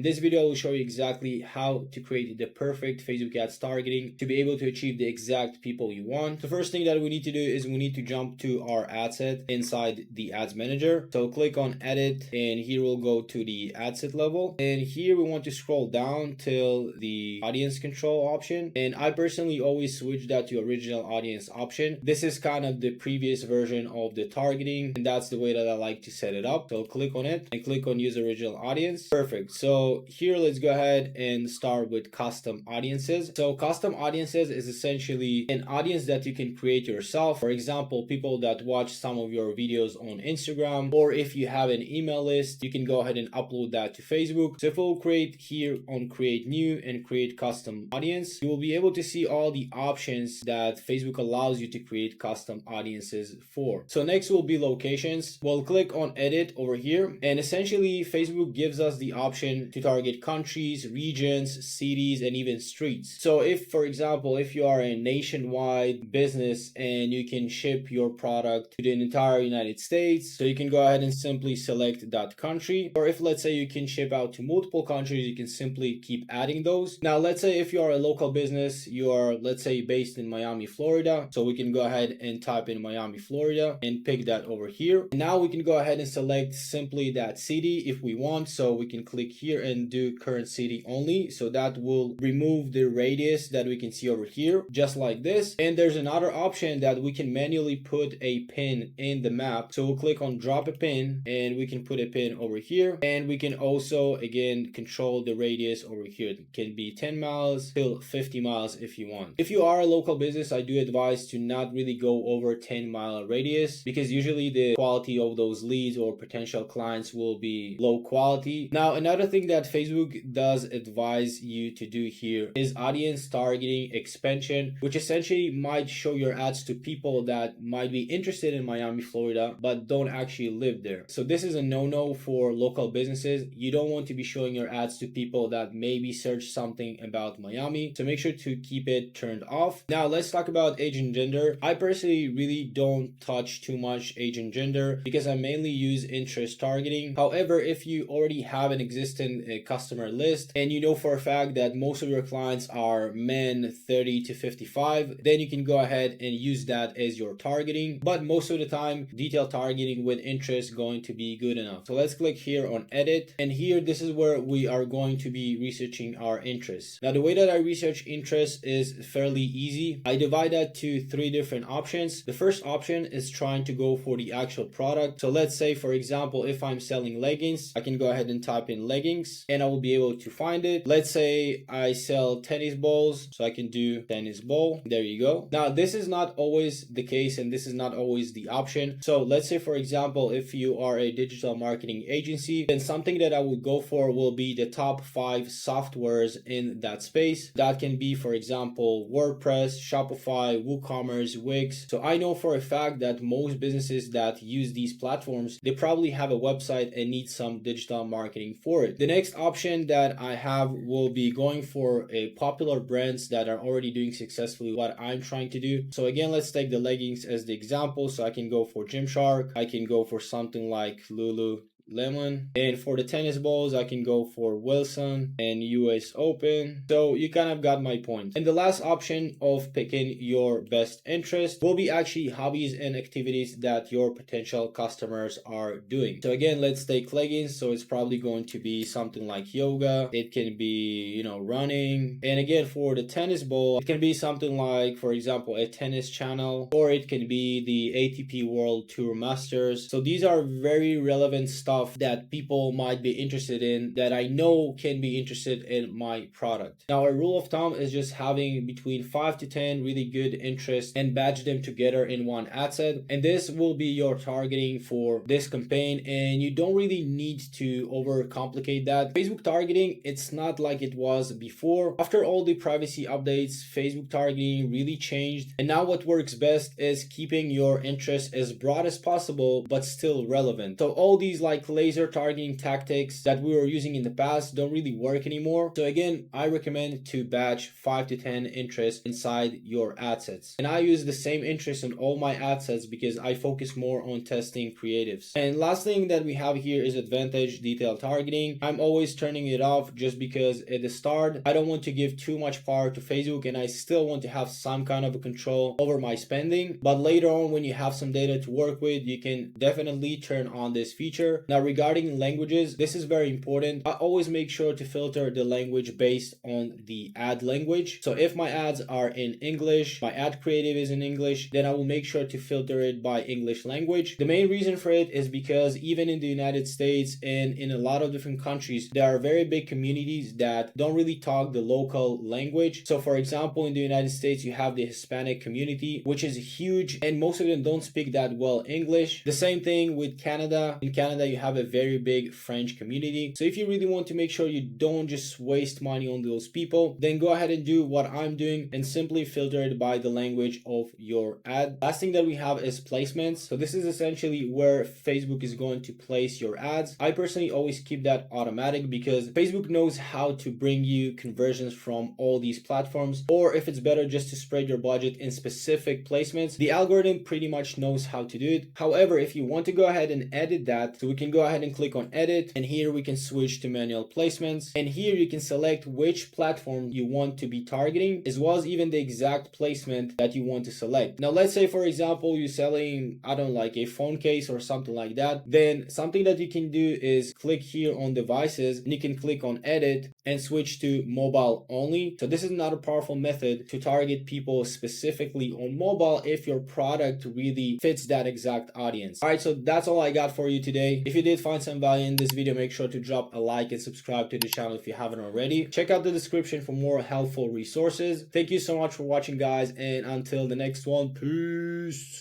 In this video, I will show you exactly how to create the perfect Facebook ads targeting to be able to achieve the exact people you want. The first thing that we need to do is we need to jump to our ad set inside the ads manager. So click on edit, and here we'll go to the ad set level. And here we want to scroll down till the audience control option. And I personally always switch that to original audience option. This is kind of the previous version of the targeting, and that's the way that I like to set it up. So click on it and click on use original audience. Perfect. So here let's go ahead and start with custom audiences. So custom audiences is essentially an audience that you can create yourself. For example, people that watch some of your videos on Instagram, or if you have an email list, you can go ahead and upload that to Facebook. So if we'll create here on create new and create custom audience, you will be able to see all the options that Facebook allows you to create custom audiences for. So next will be locations. We'll click on edit over here, and essentially Facebook gives us the option to target countries, regions, cities, and even streets. So if, for example, if you are a nationwide business and you can ship your product to the entire United States, so you can go ahead and simply select that country. Or if let's say you can ship out to multiple countries, you can simply keep adding those. Now let's say if you are a local business, you are let's say based in Miami, Florida, so we can go ahead and type in Miami, Florida and pick that over here. Now we can go ahead and select simply that city if we want. So we can click here and do current city only, so that will remove the radius that we can see over here, just like this. And there's another option that we can manually put a pin in the map. So we'll click on drop a pin, and we can put a pin over here, and we can also again control the radius over here. It can be 10 miles till 50 miles if you want. If you are a local business, I do advise to not really go over 10-mile radius, because usually the quality of those leads or potential clients will be low quality. Now another thing that Facebook does advise you to do here is audience targeting expansion, which essentially might show your ads to people that might be interested in Miami, Florida, but don't actually live there. So this is a no-no for local businesses. You don't want to be showing your ads to people that maybe search something about Miami, so make sure to keep it turned off. Now let's talk about age and gender. I personally really don't touch too much age and gender because I mainly use interest targeting. However, if you already have an existing customer list and you know for a fact that most of your clients are men 30 to 55, then you can go ahead and use that as your targeting. But most of the time, detail targeting with interest going to be good enough. So let's click here on edit, and here this is where we are going to be researching our interests. Now the way that I research interests is fairly easy. I divide that to 3 different options. The first option is trying to go for the actual product. So let's say for example, if I'm selling leggings, I can go ahead and type in leggings and I will be able to find it. Let's say I sell tennis balls, so I can do tennis ball. There you go. Now this is not always the case, and this is not always the option. So let's say for example, if you are a digital marketing agency, then something that I would go for will be the top 5 softwares in that space. That can be for example WordPress, Shopify, WooCommerce, Wix. So I know for a fact that most businesses that use these platforms, they probably have a website and need some digital marketing for it. The next option that I have will be going for a popular brands that are already doing successfully what I'm trying to do. So again, let's take the leggings as the example. So I can go for Gymshark, I can go for something like Lululemon, and for the tennis balls I can go for Wilson and US Open. So you kind of got my point. And the last option of picking your best interest will be actually hobbies and activities that your potential customers are doing. So again, let's take leggings, so it's probably going to be something like yoga, it can be, you know, running. And again, for the tennis ball, it can be something like for example a tennis channel, or it can be the ATP World Tour Masters. So these are very relevant stuff that people might be interested in, that I know can be interested in my product. Now a rule of thumb is just having between 5 to 10 really good interests and batch them together in one ad set, and this will be your targeting for this campaign. And you don't really need to overcomplicate that. Facebook targeting, it's not like it was before. After all the privacy updates, Facebook targeting really changed, and now what works best is keeping your interests as broad as possible but still relevant. So all these like laser targeting tactics that we were using in the past don't really work anymore. So again, I recommend to batch 5 to 10 interests inside your ad sets. And I use the same interest in all my ad sets because I focus more on testing creatives. And last thing that we have here is advantage detail targeting. I'm always turning it off just because at the start, I don't want to give too much power to Facebook, and I still want to have some kind of a control over my spending. But later on, when you have some data to work with, you can definitely turn on this feature. Now, regarding languages, this is very important. I always make sure to filter the language based on the ad language. So if my ads are in English, my ad creative is in English, then I will make sure to filter it by English language. The main reason for it is because even in the United States and in a lot of different countries, there are very big communities that don't really talk the local language. So for example, in the United States, you have the Hispanic community, which is huge, and most of them don't speak that well English. The same thing with Canada. In Canada, you have a very big French community. So if you really want to make sure you don't just waste money on those people, then go ahead and do what I'm doing and simply filter it by the language of your ad. Last thing that we have is placements. So this is essentially where Facebook is going to place your ads. I personally always keep that automatic because Facebook knows how to bring you conversions from all these platforms, or if it's better just to spread your budget in specific placements, the algorithm pretty much knows how to do it. However, if you want to go ahead and edit that, so we can go ahead and click on edit, and here we can switch to manual placements, and here you can select which platform you want to be targeting, as well as even the exact placement that you want to select. Now let's say, for example, you're selling, I don't know, like a phone case or something like that, then something that you can do is click here on devices, and you can click on edit and switch to mobile only. So this is another powerful method to target people specifically on mobile if your product really fits that exact audience. All right, so that's all I got for you today. If you did find some value in this video, make sure to drop a like and subscribe to the channel if you haven't already. Check out the description for more helpful resources. Thank you so much for watching, guys, and until the next one, peace.